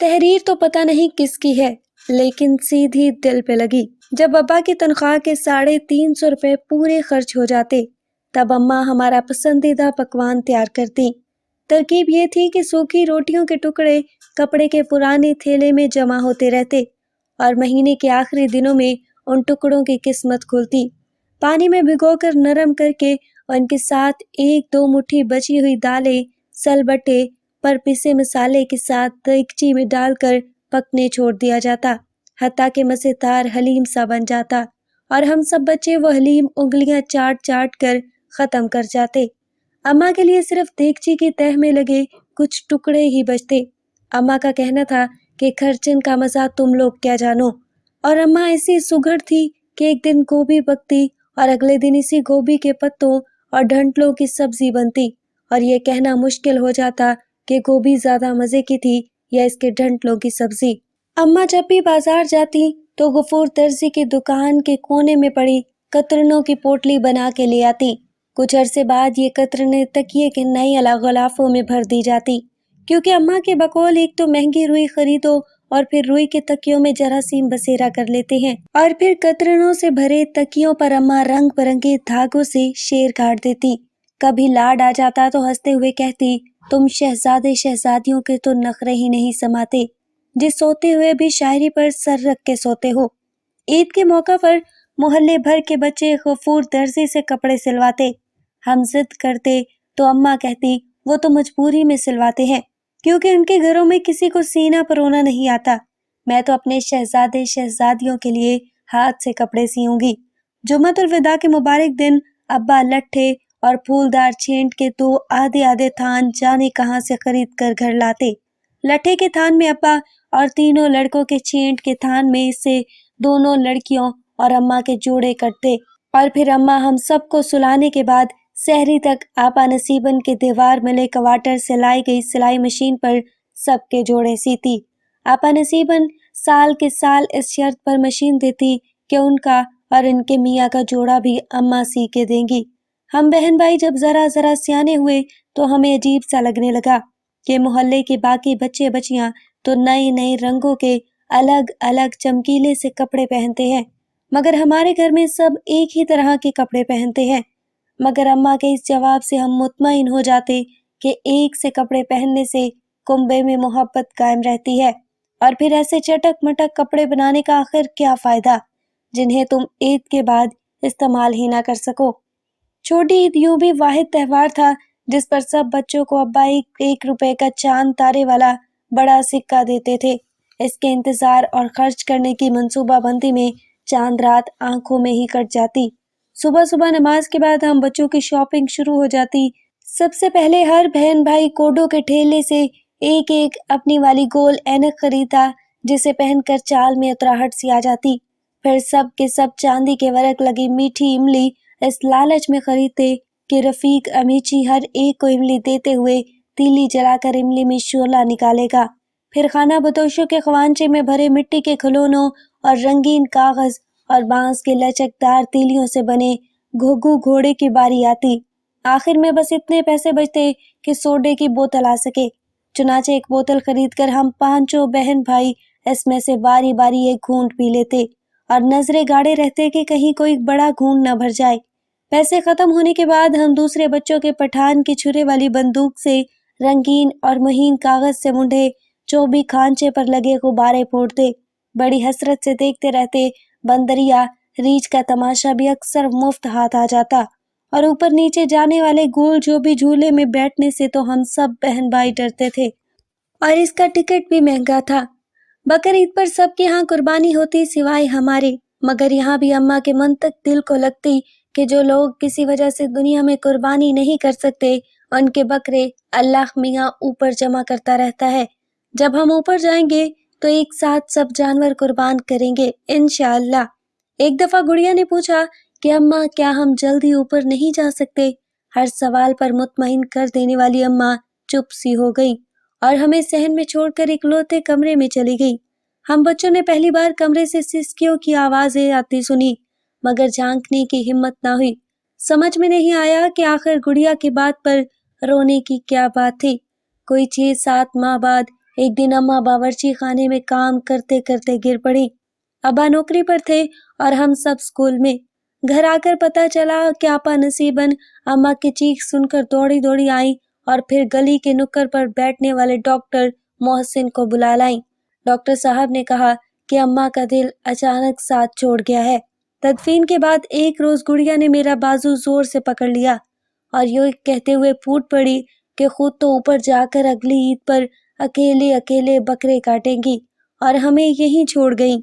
تحریر تو پتہ نہیں کس کی ہے، لیکن سیدھی دل پہ لگی۔ جب ابا کی تنخواہ کے 350 روپے پورے خرچ ہو جاتے، تب اماں ہمارا پسندیدہ پکوان تیار کرتی۔ ترکیب یہ تھی کہ سوکھی روٹیوں کے ٹکڑے کپڑے کے پرانے تھیلے میں جمع ہوتے رہتے اور مہینے کے آخری دنوں میں ان ٹکڑوں کی قسمت کھلتی۔ پانی میں بھگو کر نرم کر کے ان کے ساتھ 1-2 مٹھی بچی ہوئی دالیں سل بٹے پر پسے مسالے کے ساتھ دیگچی میں ڈال کر پکنے چھوڑ دیا جاتا، حتیٰ کہ مزیدار حلیم سا بن جاتا اور ہم سب بچے وہ حلیم انگلیاں چاٹ چاٹ کر ختم کر جاتے۔ اماں کے لیے صرف دیگچی کی تہہ میں لگے کچھ ٹکڑے ہی بچتے۔ اماں کا کہنا تھا کہ خرچن کا مزہ تم لوگ کیا جانو، اور اماں ایسی سگڑ تھی کہ ایک دن گوبھی پکتی اور اگلے دن اسی گوبھی کے پتوں اور ڈنٹلوں کی سبزی بنتی، اور یہ کہنا مشکل ہو جاتا کہ گوبھی زیادہ مزے کی تھی یا اس کے ڈنٹلوں کی سبزی۔ اماں جب بھی بازار جاتی تو غفور درزی کی دکان کے کونے میں پڑی قطرنوں کی پوٹلی بنا کے لے آتی۔ کچھ عرصے بعد یہ قطرنیں تکیے کے نئے غلافوں میں بھر دی جاتی، کیونکہ اماں کے بقول ایک تو مہنگی روئی خریدو اور پھر روئی کے تکیوں میں جراثیم بسیرا کر لیتے ہیں، اور پھر قطرنوں سے بھرے تکیوں پر اماں رنگ برنگے دھاگوں سے شیر کاٹ دیتی۔ کبھی لاڈ آ جاتا تو ہنستے ہوئے کہتی، تم شہزادے شہزادیوں کے تو نخرے ہی نہیں سماتے، جس سوتے ہوئے بھی شاعری پر سر رکھ کے سوتے ہو۔ عید کے موقع پر محلے بھر کے بچے غفور درزی سے کپڑے سلواتے۔ ہم ضد کرتے تو اماں کہتی وہ تو مجبوری میں سلواتے ہیں، کیونکہ ان کے گھروں میں کسی کو سینہ پرونا نہیں آتا۔ میں تو اپنے شہزادے شہزادیوں کے لیے ہاتھ سے کپڑے سیوں گی۔ جمعۃ الوداع کے مبارک دن ابا لٹھے اور پھولدار چھینٹ کے 2 آدھے آدھے تھان جانے کہاں سے خرید کر گھر لاتے۔ لٹھے کے تھان میں ابا اور تینوں لڑکوں کے چھینٹ کے تھان میں سے دونوں لڑکیوں اور اماں کے جوڑے کٹتے، اور پھر اماں ہم سب کو سلانے کے بعد سحری تک آپا نصیبن کے دیوار ملے کوارٹر سے لائی گئی سلائی مشین پر سب کے جوڑے سیتی۔ آپا نصیبن سال کے سال اس شرط پر مشین دیتی کہ ان کا اور ان کے میاں کا جوڑا بھی اماں سی کے دیں گی۔ ہم بہن بھائی جب ذرا ذرا سیانے ہوئے تو ہمیں عجیب سا لگنے لگا کہ محلے کے باقی بچے بچیاں تو نئے نئے رنگوں کے الگ الگ چمکیلے سے کپڑے پہنتے ہیں، مگر ہمارے گھر میں سب ایک ہی طرح کے کپڑے پہنتے ہیں۔ مگر اماں کے اس جواب سے ہم مطمئن ہو جاتے کہ ایک سے کپڑے پہننے سے کنبے میں محبت قائم رہتی ہے، اور پھر ایسے چٹک مٹک کپڑے بنانے کا آخر کیا فائدہ جنہیں تم عید کے بعد استعمال ہی نہ کر سکو۔ چھوٹی عید یوں بھی واحد تہوار تھا جس پر سب بچوں کو ابا 1 روپے کا چاند تارے والا بڑا سکہ دیتے تھے۔ اس کے انتظار اور خرچ کرنے کی منصوبہ بندی میں چاند رات آنکھوں میں ہی کٹ جاتی۔ صبح صبح نماز کے بعد ہم بچوں کی شاپنگ شروع ہو جاتی۔ سب سے پہلے ہر بہن بھائی کوڈو کے ٹھیلے سے ایک ایک اپنی والی گول اینک خریدا، جسے پہن کر چال میں اتراہٹ سی آ جاتی۔ پھر سب کے سب چاندی کے ورق لگی میٹھی املی اس لالچ میں خریدتے کہ رفیق امیچی ہر ایک کو املی دیتے ہوئے تیلی جلا کر املی میں شعلہ نکالے گا۔ پھر خانہ بدوشوں کے خوانچے میں بھرے مٹی کے کھلونوں اور رنگین کاغذ اور بانس کے لچکدار تیلیوں سے بنے گھوگھو گھوڑے کی باری آتی۔ آخر میں بس اتنے پیسے بچتے کہ سوڈے کی بوتل آ سکے، چنانچہ ایک بوتل خرید کر ہم 5 بہن بھائی اس میں سے باری باری ایک گھونٹ پی لیتے اور نظریں گاڑے رہتے کہ کہیں کوئی بڑا گھونٹ نہ بھر جائے۔ پیسے ختم ہونے کے بعد ہم دوسرے بچوں کے پٹھان کی چھرے والی بندوق سے رنگین اور مہین کاغذ سے منڈے چوبی کھانچے پر لگے غبارے پھوڑتے، بڑی حسرت سے دیکھتے رہتے۔ بندریا ریچھ کا تماشا بھی اکثر مفت ہاتھ آ جاتا، اور اوپر نیچے جانے والے گول جو بھی جھولے میں بیٹھنے سے تو ہم سب بہن بھائی ڈرتے تھے، اور اس کا ٹکٹ بھی مہنگا تھا۔ بقرعید پر سب کے ہاں قربانی ہوتی سوائے ہمارے، مگر یہاں بھی اماں کے من تک دل کو لگتی کہ جو لوگ کسی وجہ سے دنیا میں قربانی نہیں کر سکتے ان کے بکرے اللہ میاں اوپر جمع کرتا رہتا ہے۔ جب ہم اوپر جائیں گے تو ایک ساتھ سب جانور قربان کریں گے انشاءاللہ۔ ایک دفعہ گڑیا نے پوچھا کہ اماں کیا ہم جلدی اوپر نہیں جا سکتے؟ ہر سوال پر مطمئن کر دینے والی اماں چپ سی ہو گئی اور ہمیں صحن میں چھوڑ کر اکلوتے کمرے میں چلی گئی۔ ہم بچوں نے پہلی بار کمرے سے سسکیوں کی آوازیں آتی سنی، مگر جھانکنے کی ہمت نہ ہوئی۔ سمجھ میں نہیں آیا کہ آخر گڑیا کی بات پر رونے کی کیا بات تھی۔ کوئی 6-7 ماہ بعد ایک دن اماں باورچی خانے میں کام کرتے کرتے گر پڑی۔ ابا نوکری پر تھے اور ہم سب اسکول میں۔ گھر آ کر پتہ چلا کہ آپا نصیباً اماں کی چیخ سن کر دوڑی دوڑی آئیں اور پھر گلی کے نکڑ پر بیٹھنے والے ڈاکٹر محسن کو بلا لائیں۔ ڈاکٹر صاحب نے کہا کہ اماں کا دل اچانک ساتھ چھوڑ گیا ہے۔ تدفین کے بعد ایک روز گڑیا نے میرا بازو زور سے پکڑ لیا اور یوں کہتے ہوئے پھوٹ پڑی کہ خود تو اوپر جا کر اگلی عید پر اکیلے اکیلے بکرے کاٹیں گی اور ہمیں یہیں چھوڑ گئیں۔